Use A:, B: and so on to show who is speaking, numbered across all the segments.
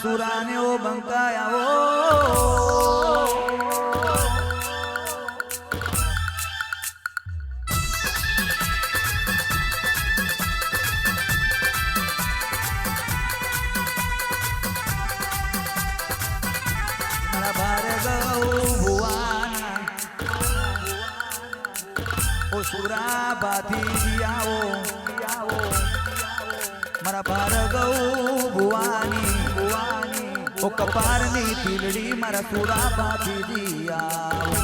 A: સુરાને ઓ બંકાયાઓ સુરા બાથી આવો મારા ભાર્ગવ ભુવાની ઓ કપારની તીલડી મારા સુરા બાથી આવો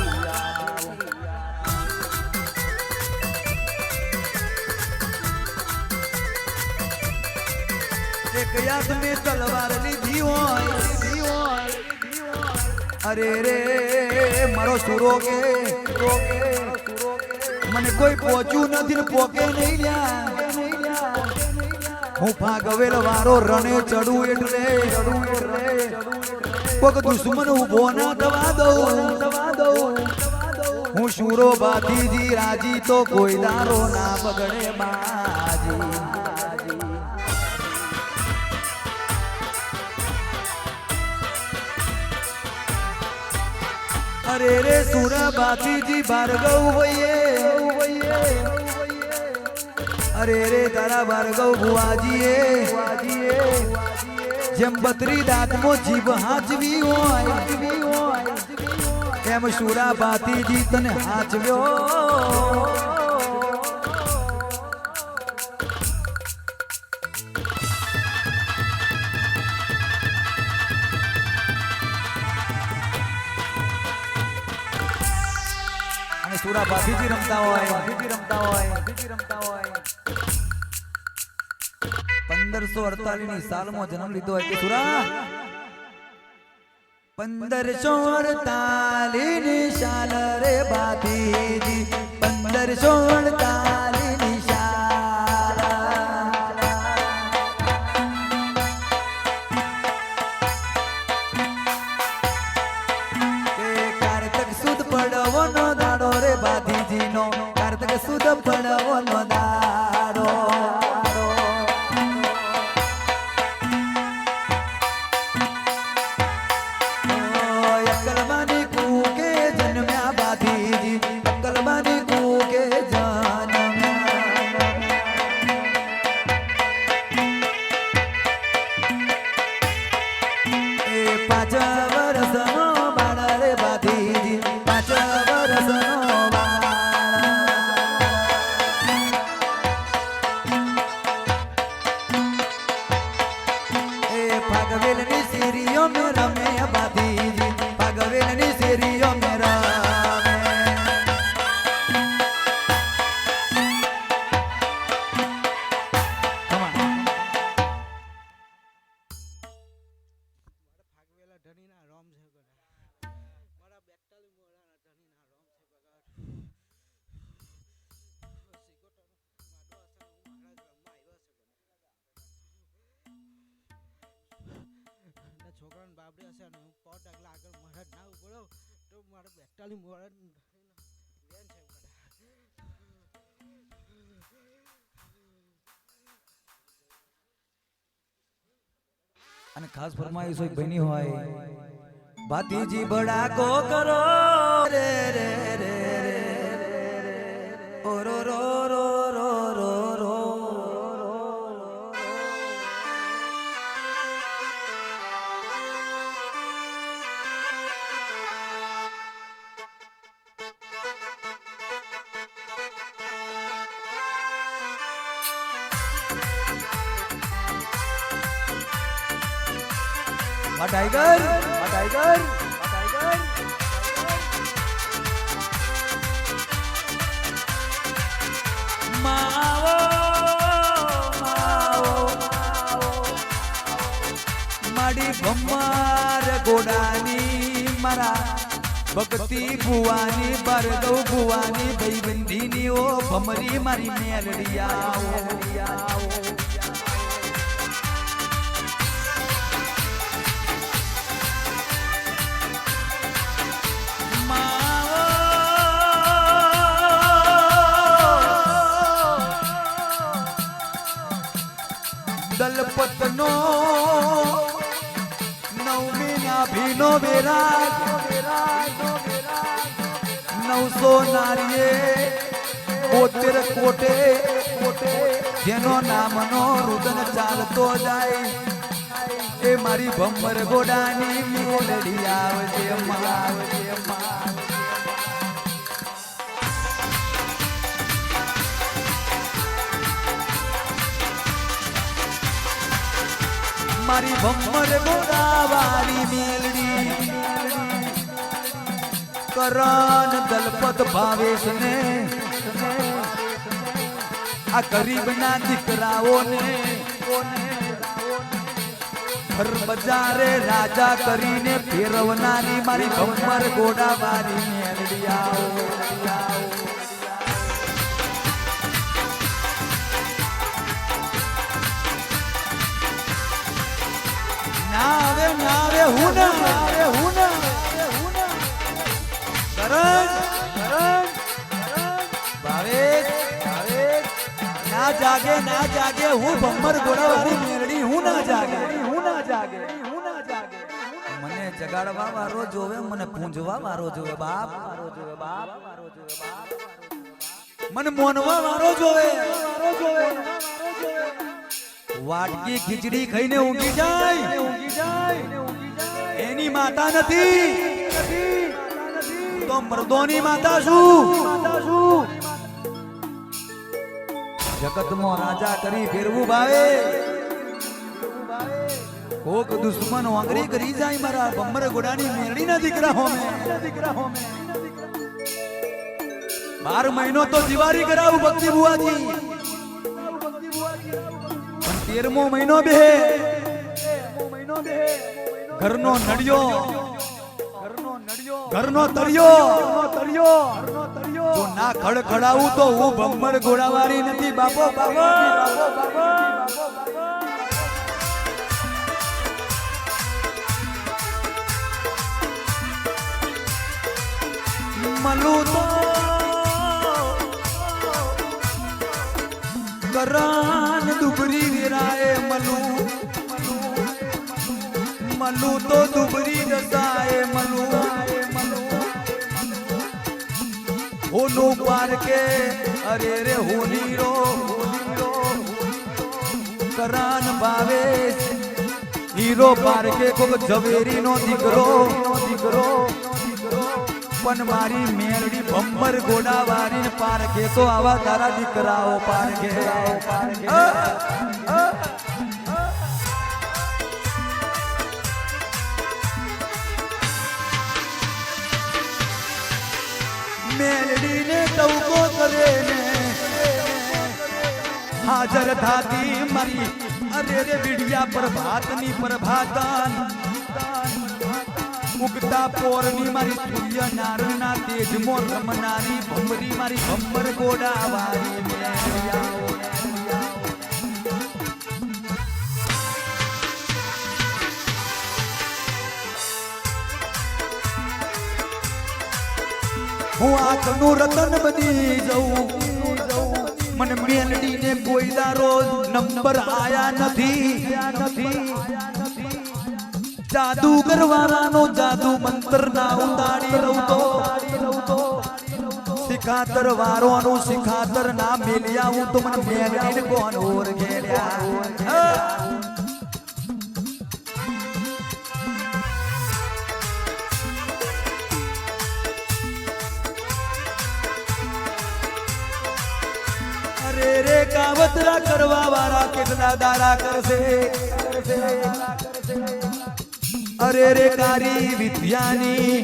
A: એક યાદ મેં તલવાર લીધી હોય અરે રે મારો સુરો કે મને કોઈ પહોંચ્યું નથી ને પોકે નહીં લ્યા હું ભાગવેલ વારો રણે ચડું એટલે કોક દુશ્મન ઉભો ના દવા દઉં હું શૂરો બાધીજી રાજી તો કોઈ દારો ના બગડે બાજી અરે રે સુરા બાધીજી ભાર્ગવ ભઈએ અરે રે તારા ભાર્ગવ ભુવાજીએ જેમ બત્રી દાંતમો જીભ હાચવી હોય એમ સુરા બાધીજી તને હાચવ્યો સુરા બાધીજી રમતા હોય 1548 ની સાલમાં જન્મ લીધો હોય કે સુરા 1548 ની સાલ રે બાધીજી 1548 ની સાલ કે કારતક સુદ પડવાનો દાડો રે બાધીજી નો કારતક સુદ પડવાનો દાડો
B: છોકરાને બાબરે હશે ને હું 5 ડગલા આગળ મહારાજ ના ઉભો તો મારે 42 મહારાજ વેન છે
A: અને ખાસ ફરમાઈશ હોય બની હોય બાધીજી બડાકો કરો રે રે રે ઓ રો રો રો રો રો રો टाइगर टाइगर माओ माड़ी भम्मार गोडानी मारा भक्ति भुवानी भार्गव भुवानी भाई बंधीनी ओ भमरी मारी मेलड़िया દલપતનો ભીનો બેરાગ 900 નારીએ 72 કોટે જેનો નામનો રુદન ચાલતો જાય એ મારી ભમ્મર ગોડાની મેલડી આવજે મારી ભમ્મર ગોડાવાળી મેલડી કરણ દલપત ભાવેશ ને આ ગરીબના દીકરાઓને હર બજારે રાજા કરીને ફેરવનારી મારી ભમ્મર ગોડાવાળી મેલડી આવો ના આવે હું ના કરણ ભાવેશ ના જાગે હું ભમ્મર ગોડાવાળી મેલડી હું ના જાગે મને જગાડવા વાળો જોવે મને પૂંજવા વાળો જોવે બાપ મને મોનવા વાળો જોવે વાટકી ખીચડી ખાઈને ઊંઘી જાય એની માતા નથી તો મર્દોની માતા શું જગતમાં રાજા કરી ફેરવું ભાવે કોક દુશ્મન વાંગરી કરી જાય મારા ભમ્મર ગોડાની મેરડીના દીકરા હોમે 12 મહિનો તો દિવાળી કરાવું ભક્તિ બુઆજી 13મો મહિનો બે ઘરનો તળિયો જો ના ખડખડાવું તો હું ભમ્મર ગોડાવાળી નથી બાપો મલું તો કરાન દુબરી વિરાય મલું તો દુબરી દસાય મલું હોનો પારકે અરે રે હોનીરો કરાન ભાવેશ હીરો પારકે કોક ઝવેરીનો દીકરો પણ મારી મેલડી ભમ્મર ગોડાવાળી પારખે તો આવા તારા દીકરાઓ પારખે મેલડીને ટવકો કરે ને હાજર થાતી મારી અરે રે વિડિયા પ્રભાતની પ્રભાતન ઉગતા પોરની મારી સૂર્ય નારાયણના તેજમાં રમનારી ભમરી મારી ભમ્મર ગોડાવાળી હું આંખનું રતન બની જઉં મને મેલડીને કોઈ દારો નંબર આયા નથી જાદુગર વાળાનો જાદુ મંત્ર ના ઉતાડી રહું તો શિખાતર વાળોનું શિખાતર ના મેલ્યા હું તો મને મેલડીને કોણ ઓર ગેલ્યા અરે રે કાવતરા કરવા વાળા કેટલા દાડા કરશે અરે રે કારી વિદ્યાની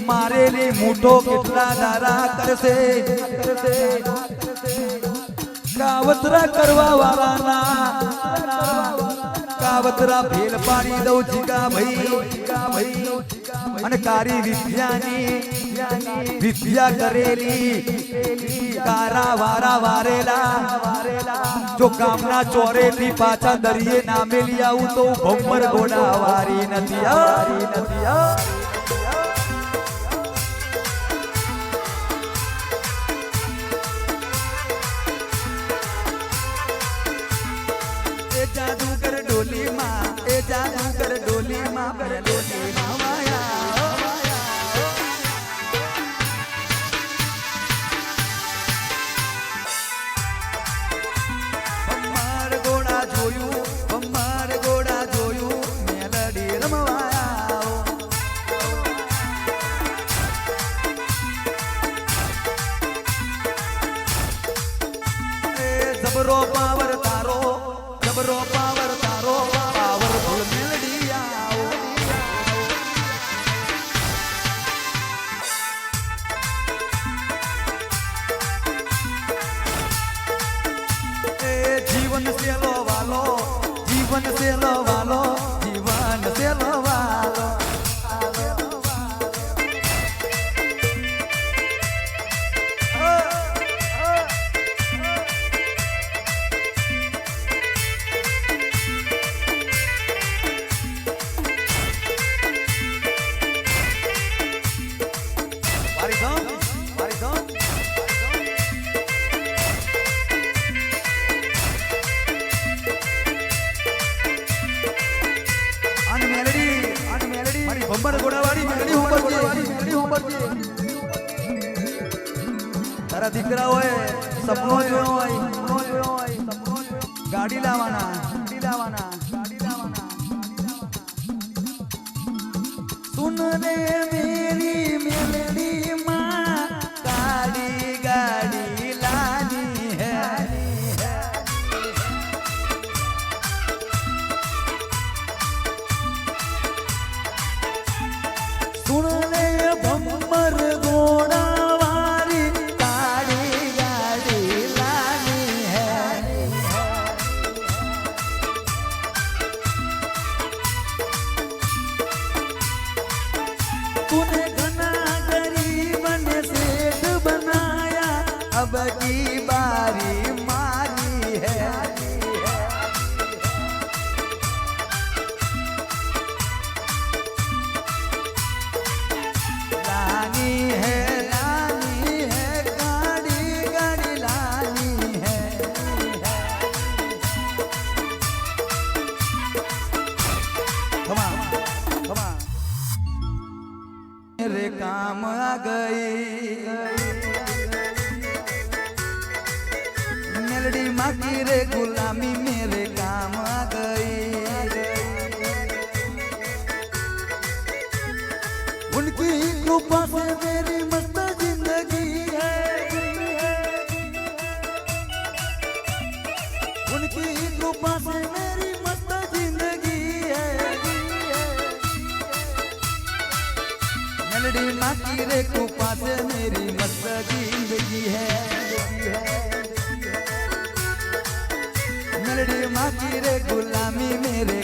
A: મારેલી મૂઠો કેટલા દારા કરશે કાવતરા કરવા વાળાના કાવતરા ફેલ પાડી દઉં જીગા ભાઈ અને કારી વિદ્યાની વિદ્યા કરેલી કારા વારા વારેલા જો ગામના ચોરેથી પાછા દરિયે ના મેલી આવું તો ભમ્મર ગોડા વારી નથી એ જાદુગર ડોલી માં मेलोडी रमाया ભમ્માર ઘોડા જોયું મેલોડી રમવાયા જબરો પાવર તારો પાવરફુલ મેલડી આવો એ જીવન સેલો વાલો જીવન સેલો વાલો ભમ્બર ઘોડાવાળી મેલડી હોંબરજી તારા દીકરાઓએ સપનો જોયો હોય ગાડી લાવવાના સુન રે મેરી મેલડી માં ગાડી લાની હે सुन ले भम्बर घोड़ा वाली गाड़ी लानी है तूने घना गरीब ने सेठ बनाया अब की बारी मारी है मेरे काम आ गई मेलडी माँ की रे गुलामी मेरे काम आ गई उनकी कृपा से मेरी मस्त जिंदगी है उनकी कृपा से मेरी मस्त जिंदगी है मेलडी माँ की रे कृपा से मेरी मस्त जिंदगी है मेलडी माँ की रे गुलामी मेरे